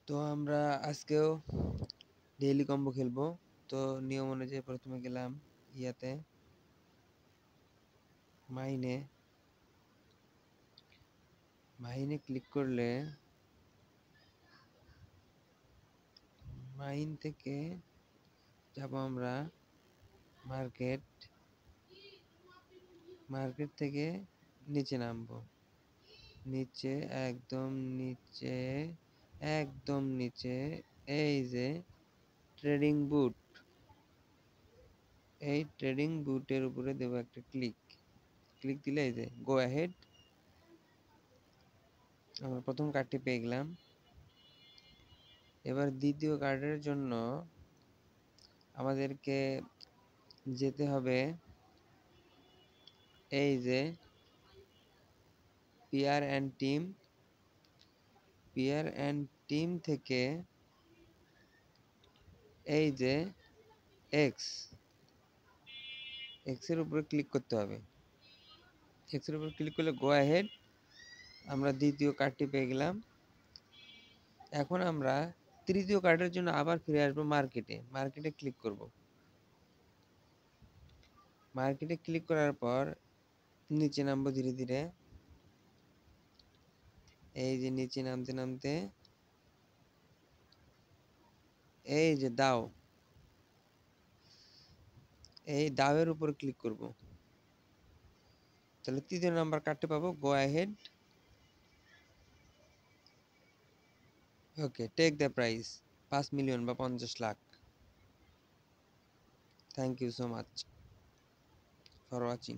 তো আমরা আজকেও ডেইলি কম্বো খেলবো। তো নিয়ম অনুযায়ী প্রথমে গেলাম ইয়াতে মাইনে ক্লিক করলে মাইন থেকে যাব আমরা মার্কেট থেকে নিচে নামবো, নিচে একদম নিচে এই যে ট্রেডিং বুট, এই ট্রেডিং বুটের উপরে দেব একটা ক্লিক দিলে এই যে গো অ্যাহেড, আমরা প্রথম কার্ডটি পেয়ে গেলাম। এবার দ্বিতীয় কার্ডের জন্য আমাদেরকে যেতে হবে এই যে পিয়ার অ্যান্ড টিম থেকে এই যে এক্স এর উপরে ক্লিক করতে হবে। এক্স এর উপরে ক্লিক করলে গো অ্যাহেড, আমরা দ্বিতীয় কার্ডটি পেয়ে গেলাম। এখন আমরা তৃতীয় কার্ডের জন্য আবার ফিরে আসবো মার্কেটে ক্লিক করব। মার্কেটে ক্লিক করার পর নিচে নামবো ধীরে ধীরে, এই যে নিচে নামতে এই যে এই দাওয়ের উপর ক্লিক করব, তাহলে তৃতীয় নাম্বার কার্ডটি পাবো go ahead. Okay, take the price 5 million বা 50 lakh. Thank you so much for watching.